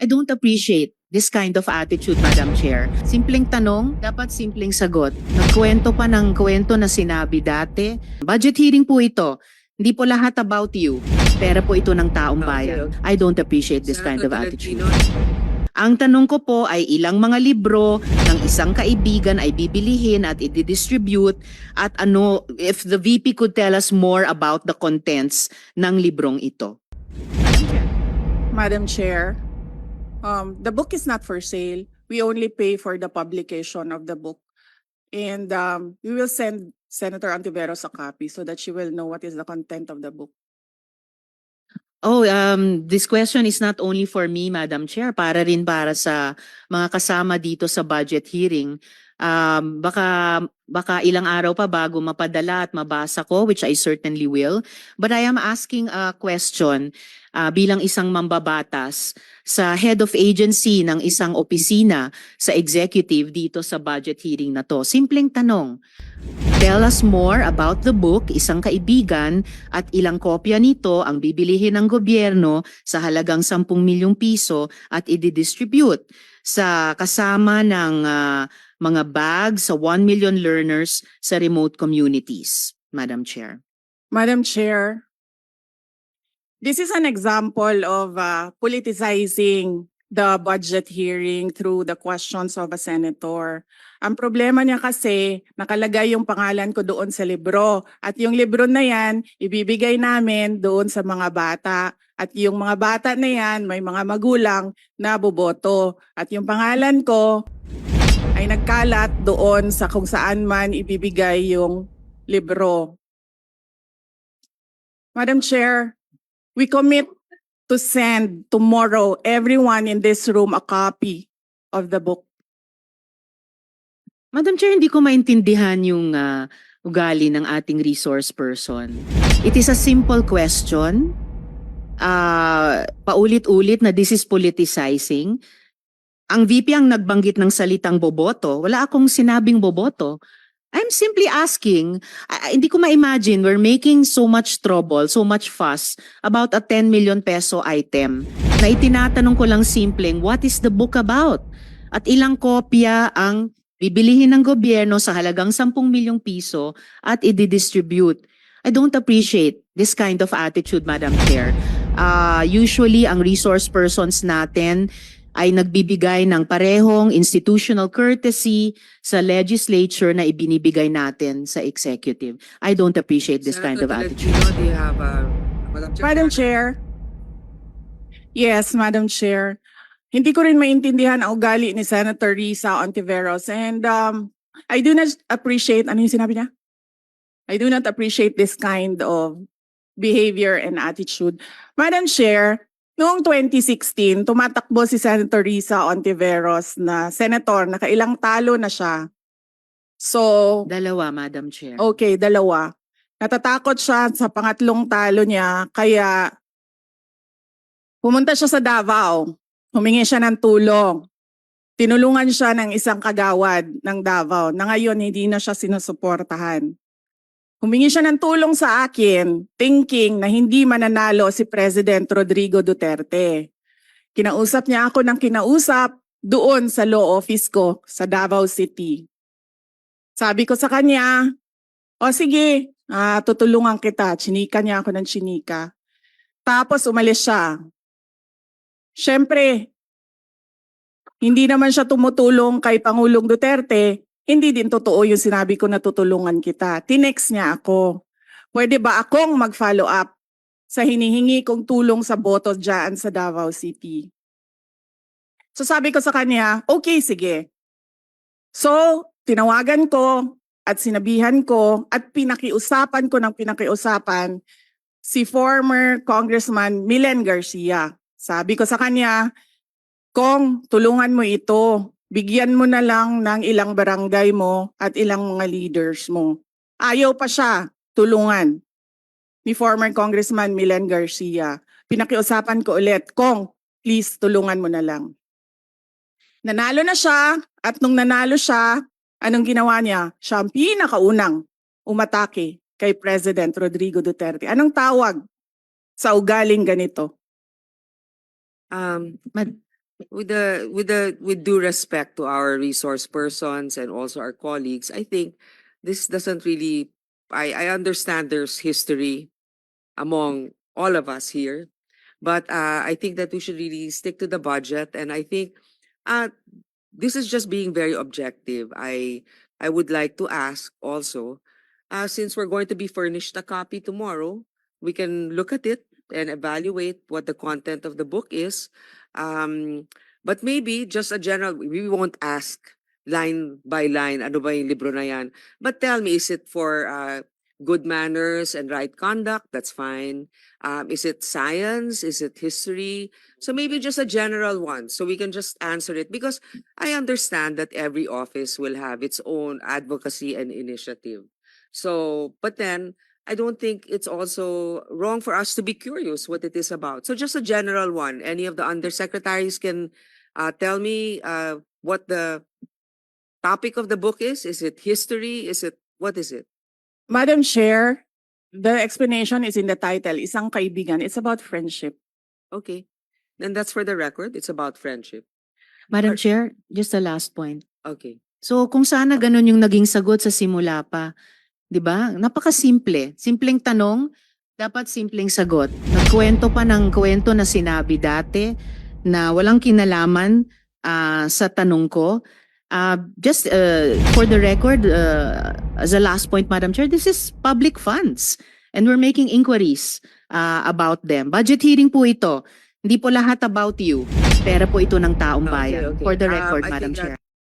I don't appreciate this kind of attitude, Madam Chair. Simpleng tanong, dapat simpleng sagot. Nagkwento pa ng kwento na sinabi dati. Budget hearing po ito. Hindi po lahat about you. Pera po ito ng taong bayan. I don't appreciate this kind of attitude. Ang tanong ko po ay ilang mga libro ng isang kaibigan ay bibilihin at i-distribute at ano, if the VP could tell us more about the contents ng librong ito. Madam Chair, the book is not for sale. We only pay for the publication of the book. And we will send Senator Antiveros a copy so that she will know what is the content of the book. Oh, this question is not only for me, Madam Chair, para rin para sa mga kasama dito sa budget hearing. Baka ilang araw pa bago mapadala at mabasa ko, which I certainly will. But I am asking a question bilang isang mambabatas sa head of agency ng isang opisina sa executive dito sa budget hearing na to. Simpleng tanong. Tell us more about the book, isang kaibigan, at ilang kopya nito ang bibilihin ng gobyerno sa halagang 10 milyong piso at i-distribute sa kasama ng mga bags sa 1 million learners sa remote communities, Madam Chair. Madam Chair, this is an example of politicizing the budget hearing through the questions of a senator. Ang problema niya kasi, nakalagay yung pangalan ko doon sa libro. At yung libro na yan, ibibigay namin doon sa mga bata. At yung mga bata na yan, may mga magulang na boboto. At yung pangalan ko ay nagkalat doon sa kung saan man ibibigay yung libro. Madam Chair, we commit to send tomorrow everyone in this room a copy of the book. Madam Chair, hindi ko maintindihan yung ugali ng ating resource person. It is a simple question. Paulit-ulit na this is politicizing. Ang VP ang nagbanggit ng salitang boboto. Wala akong sinabing boboto. I'm simply asking, hindi ko ma-imagine we're making so much trouble, so much fuss about a 10 million peso item na itinatanong ko lang simpleng, what is the book about? At ilang kopya ang bibilihin ng gobyerno sa halagang 10 milyong piso at i-distribute. I don't appreciate this kind of attitude, Madam Chair. Usually, ang resource persons natin ay nagbibigay ng parehong institutional courtesy sa legislature na ibinibigay natin sa executive. I don't appreciate this kind of attitude. Do you have Madam Chair. Yes, Madam Chair. Hindi ko rin maintindihan ang ugali ni Senator Risa Ontiveros. And I do not appreciate, ano yung sinabi niya? I do not appreciate this kind of behavior and attitude. Madam Chair, noong 2016, tumatakbo si Senator Risa Ontiveros na senator, nakailang talo na siya. So, Dalawa, Madam Chair. okay, dalawa. Natatakot siya sa pangatlong talo niya, kaya pumunta siya sa Davao. Humingi siya ng tulong. Tinulungan siya ng isang kagawad ng Davao na ngayon hindi na siya sinusuportahan. Humingi siya ng tulong sa akin, thinking na hindi mananalo si President Rodrigo Duterte. Kinausap niya ako ng kinausap doon sa law office ko sa Davao City. Sabi ko sa kanya, o sige, tutulungan kita. Chinika niya ako ng chinika. Tapos umalis siya. Siyempre, hindi naman siya tumutulong kay Pangulong Duterte. Hindi din totoo yung sinabi ko na tutulungan kita. Tinext niya ako. Pwede ba akong mag-follow up sa hinihingi kong tulong sa boto dyan sa Davao City? So sabi ko sa kanya, okay, sige. So, tinawagan ko at sinabihan ko at pinakiusapan ko ng pinakiusapan si former Congressman Milen Garcia. Sabi ko sa kanya, Kong, tulungan mo ito. Bigyan mo na lang ng ilang barangay mo at ilang mga leaders mo. Ayaw pa siya tulungan ni former Congressman Milen Garcia. Pinakiusapan ko ulit, Kong, please tulungan mo na lang. Nanalo na siya at nung nanalo siya, anong ginawa niya? Siya ang pinakaunang umatake kay President Rodrigo Duterte. Anong tawag sa ugaling ganito? with due respect to our resource persons and also our colleagues, I think this doesn't really. I understand there's history among all of us here, but I think that we should really stick to the budget, and I think uh, this is just being very objective. I would like to ask also, since we're going to be furnished a copy tomorrow, we can look at it and evaluate what the content of the book is. But maybe just a general, we won't ask line by line, ano ba yung libro na yan? But tell me, is it for good manners and right conduct? That's fine. Is it science? Is it history? So maybe just a general one, so we can just answer it, because I understand that every office will have its own advocacy and initiative. So, but then I don't think it's also wrong for us to be curious what it is about. So just a general one. Any of the undersecretaries can tell me what the topic of the book is. Is it history? What is it? Madam Chair, the explanation is in the title, Isang Kaibigan. It's about friendship. Okay. Then that's for the record. It's about friendship. Madam Or- Chair, just a last point. Okay. So kung sana ganun yung naging sagot sa simula pa, 'di ba? Napakasimple. Simpleng tanong, dapat simpleng sagot. Nagkwento pa ng kwento na sinabi dati na walang kinalaman sa tanong ko. Just for the record, as a last point, Madam Chair, this is public funds and we're making inquiries about them. Budget hearing po ito. Hindi po lahat about you. Pera po ito ng taong Okay, bayan. okay. For the record, I Madam think that- Chair.